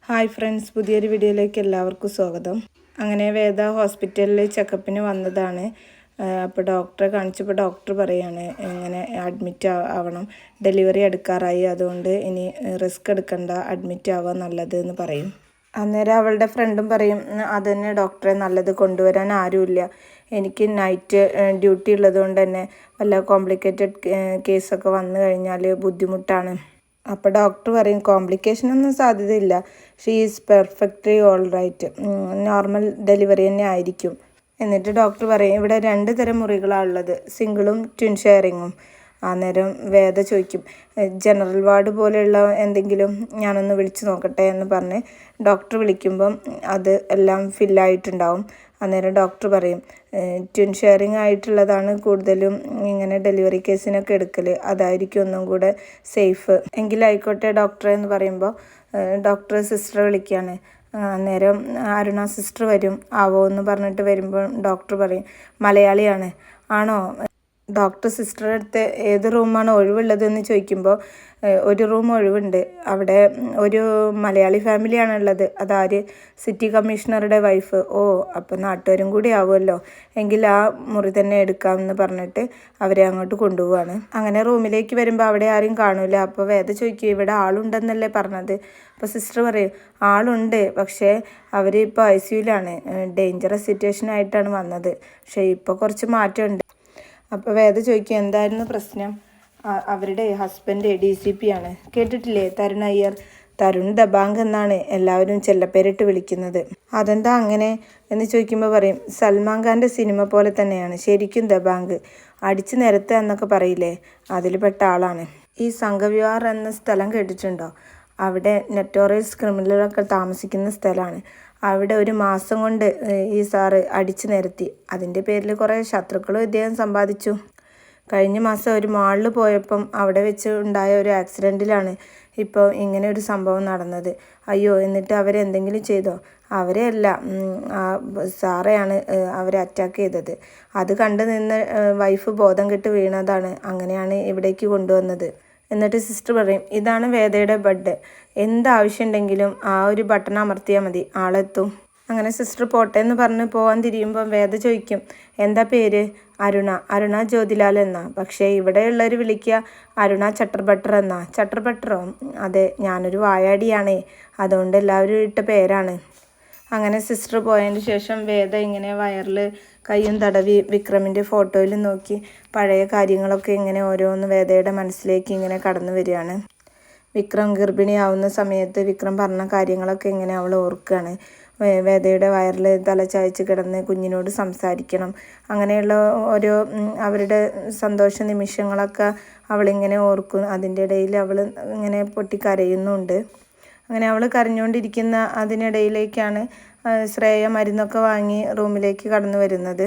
Hi friends, പുതിയൊരു വീഡിയോയിലേക്ക് എല്ലാവർക്കും സ്വാഗതം. അങ്ങനെ വേദ ഹോസ്പിറ്റലിൽ ചെക്കപ്പിന് വന്നതാണ്. അപ്പോൾ ഡോക്ടറെ കാണിച്ചപ്പോൾ ഡോക്ടർ പറയാണ് ഇങ്ങനെ അഡ്മിറ്റ് ആവണം, ഡെലിവറി എടുക്കാറായി, അതുകൊണ്ട് ഇനി റിസ്ക് എടുക്കണ്ട, അഡ്മിറ്റ് ആവാൻ നല്ലത് എന്ന് പറയും. അന്നേരം അവളുടെ ഫ്രണ്ടും പറയും, അത് തന്നെ ഡോക്ടറെ നല്ലത്, കൊണ്ടുവരാൻ ആരുമില്ല, എനിക്ക് നൈറ്റ് ഡ്യൂട്ടി ഉള്ളതുകൊണ്ട് തന്നെ വല്ല കോംപ്ലിക്കേറ്റഡ് കേസൊക്കെ വന്നു കഴിഞ്ഞാൽ ബുദ്ധിമുട്ടാണ്. അപ്പോൾ ഡോക്ടർ പറയും കോംപ്ലിക്കേഷനൊന്നും സാധ്യതയില്ല, she is perfectly all right, normal delivery തന്നെ ആയിരിക്കും. എന്നിട്ട് ഡോക്ടർ പറയും ഇവിടെ 2 തരം മുറികളാണ് ഉള്ളത്, സിംഗിളും ട്വിൻ ഷെയറിങ്ങും. അന്നേരം വേദ ചോദിക്കും ജനറൽ വാർഡ് പോലെയുള്ള എന്തെങ്കിലും ഞാനൊന്ന് വിളിച്ച് നോക്കട്ടെ എന്ന് പറഞ്ഞ് ഡോക്ടർ വിളിക്കുമ്പം അത് എല്ലാം ഫില്ലായിട്ടുണ്ടാവും. അന്നേരം ഡോക്ടർ പറയും ട്വിൻ ഷെയറിങ് ആയിട്ടുള്ളതാണ് കൂടുതലും ഇങ്ങനെ ഡെലിവറി കേസിനൊക്കെ എടുക്കൽ, അതായിരിക്കും ഒന്നും കൂടെ സേഫ്. എങ്കിലായിക്കോട്ടെ ഡോക്ടറെ എന്ന് പറയുമ്പോൾ ഡോക്ടർ സിസ്റ്ററെ വിളിക്കുകയാണ്. അന്നേരം അരുണ സിസ്റ്റർ വരും, ആവോ എന്ന് പറഞ്ഞിട്ട് വരുമ്പോൾ ഡോക്ടർ പറയും മലയാളിയാണ്. ആണോ? ഡോക്ടർ സിസ്റ്ററുടെ അടുത്ത് ഏത് റൂമാണ് ഒഴിവുള്ളതെന്ന് ചോദിക്കുമ്പോൾ ഒരു റൂം ഒഴിവുണ്ട്, അവിടെ ഒരു മലയാളി ഫാമിലിയാണ് ഉള്ളത്, അതാര്, സിറ്റി കമ്മീഷണറുടെ വൈഫ്. ഓ, അപ്പോൾ നാട്ടുകാരും കൂടി ആവുമല്ലോ, എങ്കിൽ ആ മുറി തന്നെ എടുക്കാമെന്ന് പറഞ്ഞിട്ട് അവരെ അങ്ങോട്ട് കൊണ്ടുപോവാണ്. അങ്ങനെ റൂമിലേക്ക് വരുമ്പോൾ അവിടെ ആരും കാണൂല. അപ്പോൾ വേദ ചോദിക്കും ഇവിടെ ആളുണ്ടെന്നല്ലേ പറഞ്ഞത്? അപ്പോൾ സിസ്റ്റർ പറയും ആളുണ്ട്, പക്ഷേ അവർ ഇപ്പോൾ ICUലാണ്, ഡേഞ്ചറസ് സിറ്റുവേഷനായിട്ടാണ് വന്നത്, പക്ഷേ ഇപ്പോൾ കുറച്ച് മാറ്റമുണ്ട്. അപ്പോൾ വേദ ചോദിക്കും എന്തായിരുന്നു പ്രശ്നം? അവരുടെ ഹസ്ബൻഡ് DCP ആണ്, കേട്ടിട്ടില്ലേ, തരുൺ അയ്യർ, തരുൺ ദബാങ്ക് എന്നാണ് എല്ലാവരും ചെല്ലപ്പേരിട്ട് വിളിക്കുന്നത്. അതെന്താ അങ്ങനെ എന്ന് ചോദിക്കുമ്പോൾ പറയും സൽമാൻ ഖാൻ്റെ സിനിമ പോലെ തന്നെയാണ് ശരിക്കും ദബാങ്ക്, അടിച്ചു നിരത്തുക എന്നൊക്കെ പറയില്ലേ, അതിൽ പെട്ട ആളാണ്. ഈ സംഘവിഹാർ എന്ന സ്ഥലം കേട്ടിട്ടുണ്ടോ? അവിടെ നെറ്റോറിയസ് ക്രിമിനലൊക്കെ താമസിക്കുന്ന സ്ഥലമാണ്. അവിടെ 1 മാസം കൊണ്ട് ഈ സാറ് അടിച്ചു നിരത്തി, അതിൻ്റെ പേരിൽ കുറേ ശത്രുക്കളും ഇദ്ദേഹം സമ്പാദിച്ചു. കഴിഞ്ഞ മാസം ഒരു മാളിൽ പോയപ്പം അവിടെ വെച്ച് ഉണ്ടായ ഒരു ആക്സിഡൻറ്റിലാണ് ഇപ്പോൾ ഇങ്ങനെ ഒരു സംഭവം നടന്നത്. അയ്യോ, എന്നിട്ട് അവരെന്തെങ്കിലും ചെയ്തോ? അവരെ അല്ല, സാറെയാണ് അവരെ അറ്റാക്ക് ചെയ്തത്. അത് കണ്ടു നിന്ന് വൈഫ് ബോധം കെട്ട് വീണതാണ്, അങ്ങനെയാണ് ഇവിടേക്ക് കൊണ്ടുവന്നത്. എന്നിട്ട് സിസ്റ്റർ പറയും ഇതാണ് വേദയുടെ ബെഡ്, എന്താവശ്യമുണ്ടെങ്കിലും ആ ഒരു ബട്ടൺ അമർത്തിയാൽ മതി, ആളെത്തും. അങ്ങനെ സിസ്റ്റർ പോട്ടെ എന്ന് പറഞ്ഞ് പോകാൻ തിരിയുമ്പം വേദ ചോദിക്കും എന്താ പേര്? അരുണ ജ്യോതിലാൽ എന്നാ, പക്ഷേ ഇവിടെയുള്ളവർ വിളിക്കുക അരുണ ചട്ടർ ബട്ടർ എന്നാ. ചട്ടർ ബട്ടറോ? അതെ, ഞാനൊരു വായാടിയാണേ, അതുകൊണ്ട് എല്ലാവരും ഇട്ട പേരാണ്. അങ്ങനെ സിസ്റ്റർ പോയതിന് ശേഷം വേദ ഇങ്ങനെ വയറിൽ കയ്യും തടവി വിക്രമിൻ്റെ ഫോട്ടോയിൽ നോക്കി പഴയ കാര്യങ്ങളൊക്കെ ഇങ്ങനെ ഓരോന്ന് വേദയുടെ മനസ്സിലേക്ക് ഇങ്ങനെ കടന്നു വരികയാണ്. വിക്രം ഗർഭിണിയാവുന്ന സമയത്ത് വിക്രം പറഞ്ഞ കാര്യങ്ങളൊക്കെ ഇങ്ങനെ അവൾ ഓർക്കുകയാണ്. വേദയുടെ വയറിൽ തല ചായച്ച് കിടന്ന് കുഞ്ഞിനോട് സംസാരിക്കണം, അങ്ങനെയുള്ള ഓരോ അവരുടെ സന്തോഷ നിമിഷങ്ങളൊക്കെ അവളിങ്ങനെ ഓർക്കും. അതിൻ്റെ ഇടയിൽ അവൾ ഇങ്ങനെ പൊട്ടിക്കരയുന്നുണ്ട്. അങ്ങനെ അവൾ കരഞ്ഞുകൊണ്ടിരിക്കുന്ന അതിനിടയിലേക്കാണ് ശ്രേയ മരുന്നൊക്കെ വാങ്ങി റൂമിലേക്ക് കടന്നു വരുന്നത്.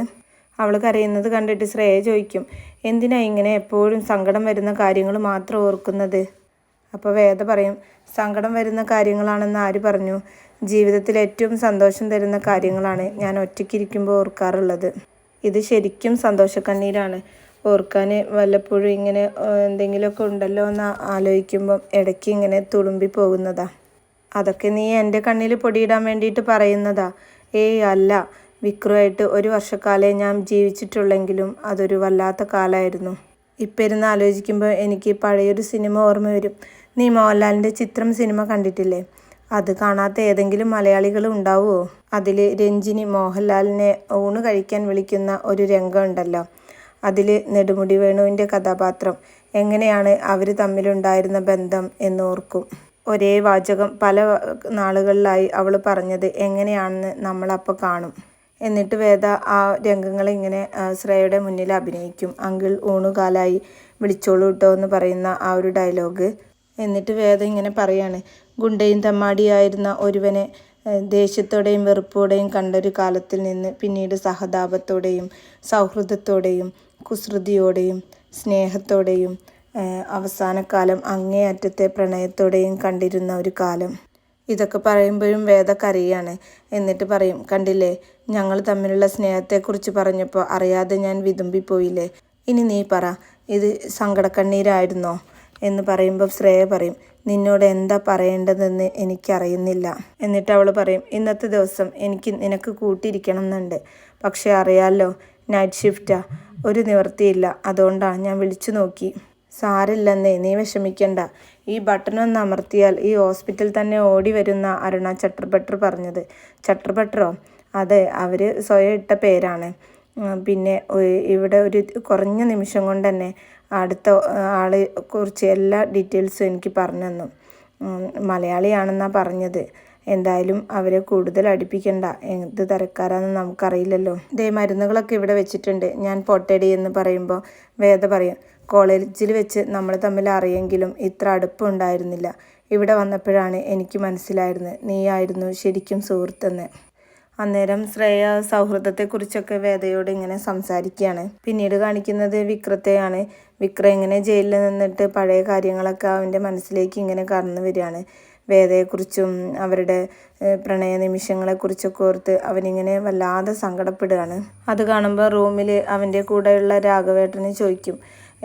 അവൾ കരയുന്നത് കണ്ടിട്ട് ശ്രേയ ചോദിക്കും എന്തിനാ ഇങ്ങനെ എപ്പോഴും സങ്കടം വരുന്ന കാര്യങ്ങൾ മാത്രം ഓർക്കുന്നത്? അപ്പോൾ വേദ പറയും സങ്കടം വരുന്ന കാര്യങ്ങളാണെന്ന് ആര് പറഞ്ഞു? ജീവിതത്തിൽ ഏറ്റവും സന്തോഷം തരുന്ന കാര്യങ്ങളാണ് ഞാൻ ഒറ്റയ്ക്കിരിക്കുമ്പോൾ ഓർക്കാറുള്ളത്. ഇത് ശരിക്കും സന്തോഷക്കണ്ണീരാണ്. ഓർക്കാൻ വല്ലപ്പോഴും ഇങ്ങനെ എന്തെങ്കിലുമൊക്കെ ഉണ്ടല്ലോ എന്ന് ആലോചിക്കുമ്പം ഇടയ്ക്ക് ഇങ്ങനെ തുളുമ്പി പോകുന്നതാ. അതൊക്കെ നീ എൻ്റെ കണ്ണിൽ പൊടിയിടാൻ വേണ്ടിയിട്ട് പറയുന്നതാ? ഏയ് അല്ല, വിക്രുമായിട്ട് 1 വർഷക്കാലേ ഞാൻ ജീവിച്ചിട്ടുള്ളെങ്കിലും അതൊരു വല്ലാത്ത കാലമായിരുന്നു. ഇപ്പം ഇരുന്ന് ആലോചിക്കുമ്പോൾ എനിക്ക് പഴയൊരു സിനിമ ഓർമ്മ വരും. നീ മോഹൻലാലിൻ്റെ ചിത്രം സിനിമ കണ്ടിട്ടില്ലേ? അത് കാണാത്ത ഏതെങ്കിലും മലയാളികൾ ഉണ്ടാവുമോ? അതിൽ രഞ്ജിനി മോഹൻലാലിനെ ഊണ് കഴിക്കാൻ വിളിക്കുന്ന ഒരു രംഗം ഉണ്ടല്ലോ, അതിൽ നെടുമുടി വേണുവിൻ്റെ കഥാപാത്രം എങ്ങനെയാണ് അവർ തമ്മിലുണ്ടായിരുന്ന ബന്ധം എന്നോർക്കും. ഒരേ വാചകം പല നാളുകളിലായി അവൾ പറഞ്ഞത് എങ്ങനെയാണെന്ന് നമ്മളപ്പോൾ കാണും. എന്നിട്ട് വേദ ആ രംഗങ്ങൾ ഇങ്ങനെ ശ്രേയയുടെ മുന്നിൽ അഭിനയിക്കും. അങ്കിൾ ഊണുകാലായി, വിളിച്ചോളൂ കേട്ടോ എന്ന് പറയുന്ന ആ ഒരു ഡയലോഗ്. എന്നിട്ട് വേദ ഇങ്ങനെ പറയാണ് ഗുണ്ടയും തമ്മാടിയായിരുന്ന ഒരുവനെ ദേഷ്യത്തോടെയും വെറുപ്പോടെയും കണ്ടൊരു കാലത്തിൽ നിന്ന് പിന്നീട് സഹതാപത്തോടെയും സൗഹൃദത്തോടെയും കുസൃതിയോടെയും സ്നേഹത്തോടെയും അവസാനകാലം അങ്ങേയറ്റത്തെ പ്രണയത്തോടെയും കണ്ടിരുന്ന ഒരു കാലം. ഇതൊക്കെ പറയുമ്പോഴും വേദ കരയാണ്. എന്നിട്ട് പറയും കണ്ടില്ലേ, ഞങ്ങൾ തമ്മിലുള്ള സ്നേഹത്തെക്കുറിച്ച് പറഞ്ഞപ്പോൾ അറിയാതെ ഞാൻ വിതുമ്പിപ്പോയില്ലേ, ഇനി നീ പറ ഇത് സങ്കടക്കണ്ണീരായിരുന്നോ എന്ന് പറയുമ്പോൾ ശ്രേയ പറയും നിന്നോട് എന്താ പറയേണ്ടതെന്ന് എനിക്കറിയുന്നില്ല. എന്നിട്ട് അവൾ പറയും, ഇന്നത്തെ ദിവസം നിനക്ക് കൂട്ടിയിരിക്കണം എന്നുണ്ട്. പക്ഷെ അറിയാമല്ലോ, നൈറ്റ് ഷിഫ്റ്റാ, ഒരു നിവൃത്തിയില്ല. അതുകൊണ്ടാണ് ഞാൻ വിളിച്ചു നോക്കി. സാരില്ലെന്നേ, നീ വിഷമിക്കണ്ട. ഈ ബട്ടണൊന്ന് അമർത്തിയാൽ ഈ ഹോസ്പിറ്റൽ തന്നെ ഓടി വരുന്ന അരുണ ചട്ടർബട്ടർ പറഞ്ഞത്. ചട്ടർബട്ടറോ? അതെ, അവർ സ്വയം ഇട്ട പേരാണ്. പിന്നെ ഇവിടെ ഒരു കുറഞ്ഞ നിമിഷം കൊണ്ട് തന്നെ അടുത്ത ആളെ കുറിച്ച് എല്ലാ ഡീറ്റെയിൽസും എനിക്ക് പറഞ്ഞു തന്നു. മലയാളിയാണെന്നാണ് പറഞ്ഞത്. എന്തായാലും അവരെ കൂടുതൽ അടുപ്പിക്കണ്ട. എന്ത് തരക്കാരാന്ന് നമുക്കറിയില്ലല്ലോ. മരുന്നുകളൊക്കെ ഇവിടെ വെച്ചിട്ടുണ്ട്, ഞാൻ പോട്ടേടി എന്ന് പറയുമ്പോൾ വേദ പറയും, കോളേജിൽ വെച്ച് നമ്മൾ തമ്മിൽ അറിയെങ്കിലും ഇത്ര അടുപ്പമുണ്ടായിരുന്നില്ല. ഇവിടെ വന്നപ്പോഴാണ് എനിക്ക് മനസ്സിലായിരുന്നത് നീയായിരുന്നു ശരിക്കും സുഹൃത്തെന്ന്. അന്നേരം ശ്രേയ സൗഹൃദത്തെക്കുറിച്ചൊക്കെ വേദയോട് ഇങ്ങനെ സംസാരിക്കുകയാണ്. പിന്നീട് കാണിക്കുന്നത് വിക്രത്തെയാണ്. വിക്രം ഇങ്ങനെ ജയിലിൽ നിന്നിട്ട് പഴയ കാര്യങ്ങളൊക്കെ അവൻ്റെ മനസ്സിലേക്ക് ഇങ്ങനെ കടന്നു വരികയാണ്. വേദയെക്കുറിച്ചും അവരുടെ പ്രണയ നിമിഷങ്ങളെക്കുറിച്ചൊക്കെ ഓർത്ത് അവനിങ്ങനെ വല്ലാതെ സങ്കടപ്പെടുകയാണ്. അത് കാണുമ്പോൾ റൂമിൽ അവൻ്റെ കൂടെയുള്ള രാഘവേട്ടന് ചോദിക്കും,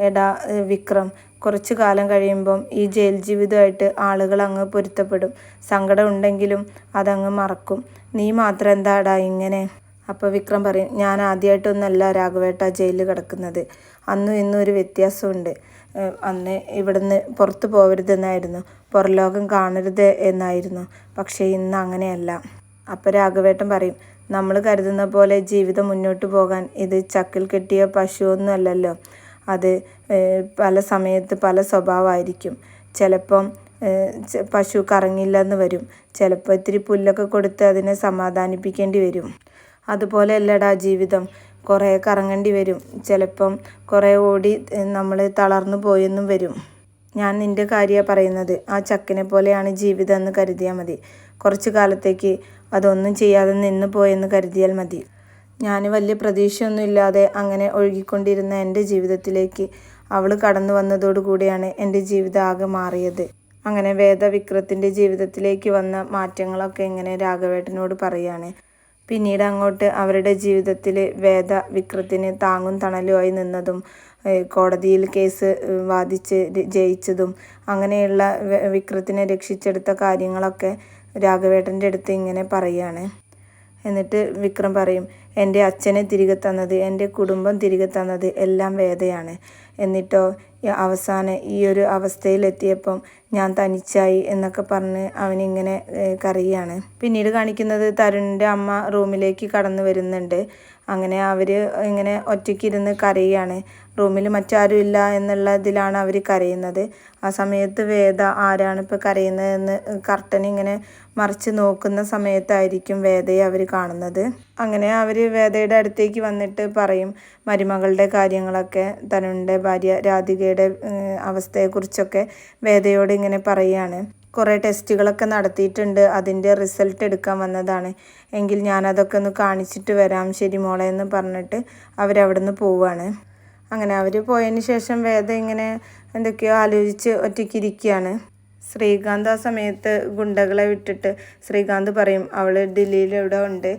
എടാ വിക്രം, കുറച്ചു കാലം കഴിയുമ്പം ഈ ജയിൽ ജീവിതമായിട്ട് ആളുകൾ അങ്ങ് പൊരുത്തപ്പെടും. സങ്കടം ഉണ്ടെങ്കിലും അതങ്ങ് മറക്കും. നീ മാത്രം എന്താടാ ഇങ്ങനെ? അപ്പോൾ വിക്രം പറയും, ഞാൻ ആദ്യമായിട്ടൊന്നല്ല രാഘവേട്ട ജയിലിൽ കിടക്കുന്നത്. അന്നും ഇന്നും ഒരു വ്യത്യാസമുണ്ട്. അന്ന് ഇവിടുന്ന് പുറത്തു പോകരുതെന്നായിരുന്നു, പുറലോകം കാണരുത് എന്നായിരുന്നു. പക്ഷേ ഇന്ന് അങ്ങനെയല്ല. അപ്പോൾ രാഘവേട്ടൻ പറയും, നമ്മൾ കരുതുന്ന പോലെ ജീവിതം മുന്നോട്ട് പോകാൻ ഇത് ചക്കിൽ കെട്ടിയ പശുവൊന്നും അല്ലല്ലോ. അത് പല സമയത്ത് പല സ്വഭാവമായിരിക്കും. ചിലപ്പം പശു കറങ്ങില്ലെന്ന് വരും. ചിലപ്പോൾ ഇത്തിരി പുല്ലൊക്കെ കൊടുത്ത് അതിനെ സമാധാനിപ്പിക്കേണ്ടി വരും. അതുപോലെ അല്ലടാ ജീവിതം, കുറേ കറങ്ങേണ്ടി വരും. ചിലപ്പം കുറേ ഓടി നമ്മൾ തളർന്നു പോയെന്നും വരും. ഞാൻ നിൻ്റെ കാര്യമാണ് പറയുന്നത്. ആ ചക്കിനെ പോലെയാണ് ജീവിതം എന്ന് കരുതിയാൽ മതി. കുറച്ചു കാലത്തേക്ക് അതൊന്നും ചെയ്യാതെ നിന്ന് പോയെന്ന് കരുതിയാൽ മതി. ഞാൻ വലിയ പ്രതീക്ഷയൊന്നും ഇല്ലാതെ അങ്ങനെ ഒഴുകിക്കൊണ്ടിരുന്ന എൻ്റെ ജീവിതത്തിലേക്ക് അവൾ കടന്നു വന്നതോടുകൂടിയാണ് എൻ്റെ ജീവിതം ആകെ മാറിയത്. അങ്ങനെ വേദ വിക്രത്തിൻ്റെ ജീവിതത്തിലേക്ക് വന്ന മാറ്റങ്ങളൊക്കെ ഇങ്ങനെ രാഘവേട്ടനോട് പറയുകയാണ്. പിന്നീട് അങ്ങോട്ട് അവരുടെ ജീവിതത്തിൽ വേദ വിക്രത്തിന് താങ്ങും തണലുമായി നിന്നതും കോടതിയിൽ കേസ് വാദിച്ച് ജയിച്ചതും അങ്ങനെയുള്ള വിക്രത്തിനെ രക്ഷിച്ചെടുത്ത കാര്യങ്ങളൊക്കെ രാഘവേട്ടൻ്റെ അടുത്ത് ഇങ്ങനെ പറയുകയാണ്. എന്നിട്ട് വിക്രം പറയും, എൻ്റെ അച്ഛനെ തിരികെ തന്നത്, എൻ്റെ കുടുംബം തിരികെ തന്നത് എല്ലാം വേദയാണ്. എന്നിട്ടോ അവസാനം ഈ ഒരു അവസ്ഥയിലെത്തിയപ്പം ഞാൻ തനിച്ചായി എന്നൊക്കെ പറഞ്ഞ് അവനിങ്ങനെ കരയുകയാണ്. പിന്നീട് കാണിക്കുന്നത് തരുണിൻ്റെ അമ്മ റൂമിലേക്ക് കടന്നു വരുന്നുണ്ട്. അങ്ങനെ അവർ ഇങ്ങനെ ഒറ്റയ്ക്കിരുന്ന് കരയുകയാണ്. റൂമിൽ മറ്റാരും ഇല്ല എന്നുള്ള ഇതിലാണ് അവർ കരയുന്നത്. ആ സമയത്ത് വേദ ആരാണ് ഇപ്പോൾ കരയുന്നതെന്ന് കർട്ടൻ ഇങ്ങനെ മറിച്ച് നോക്കുന്ന സമയത്തായിരിക്കും വേദയെ അവർ കാണുന്നത്. അങ്ങനെ അവർ വേദയുടെ അടുത്തേക്ക് വന്നിട്ട് പറയും മരുമകളുടെ കാര്യങ്ങളൊക്കെ. തരുണിൻ്റെ ഭാര്യ രാധികയുടെ അവസ്ഥയെക്കുറിച്ചൊക്കെ വേദയോട് ഇങ്ങനെ പറയുകയാണ്. കുറേ ടെസ്റ്റുകളൊക്കെ നടത്തിയിട്ടുണ്ട്, അതിൻ്റെ റിസൾട്ട് എടുക്കാൻ വന്നതാണ്. എങ്കിൽ ഞാനതൊക്കെ ഒന്ന് കാണിച്ചിട്ട് വരാം, ശരി മോളെ എന്ന് പറഞ്ഞിട്ട് അവരവിടുന്ന് പോവുകയാണ്. അങ്ങനെ അവർ പോയതിന് ശേഷം വേദ ഇങ്ങനെ എന്തൊക്കെയോ ആലോചിച്ച് ഒറ്റയ്ക്കിരിക്കുകയാണ്. ശ്രീകാന്ത് ആ സമയത്ത് ഗുണ്ടകളെ വിട്ടിട്ട് ശ്രീകാന്ത് പറയും, അവൾ ദില്ലിയിൽ ഇവിടെ ഉണ്ട്,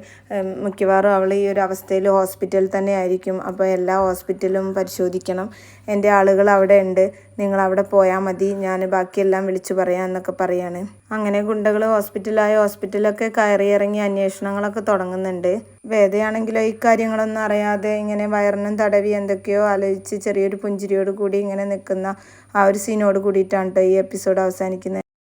മിക്കവാറും അവൾ ഈ ഒരു അവസ്ഥയിൽ ഹോസ്പിറ്റലിൽ തന്നെ ആയിരിക്കും. അപ്പോൾ എല്ലാ ഹോസ്പിറ്റലും പരിശോധിക്കണം, എൻ്റെ ആളുകൾ അവിടെ ഉണ്ട്, നിങ്ങൾ അവിടെ പോയാൽ മതി, ഞാൻ ബാക്കിയെല്ലാം വിളിച്ചു പറയാം എന്നൊക്കെ പറയാണ്. അങ്ങനെ ഗുണ്ടകൾ ഹോസ്പിറ്റലൊക്കെ കയറിയിറങ്ങി അന്വേഷണങ്ങളൊക്കെ തുടങ്ങുന്നുണ്ട്. വേദയാണെങ്കിലോ ഈ കാര്യങ്ങളൊന്നും അറിയാതെ ഇങ്ങനെ വയറിനും തടവി എന്തൊക്കെയോ ആലോചിച്ച് ചെറിയൊരു പുഞ്ചിരിയോട് കൂടി ഇങ്ങനെ നിൽക്കുന്ന ആ ഒരു സീനോട് കൂടിയിട്ടാണ് കേട്ടോ ഈ എപ്പിസോഡ് അവസാനിക്കുന്നത്.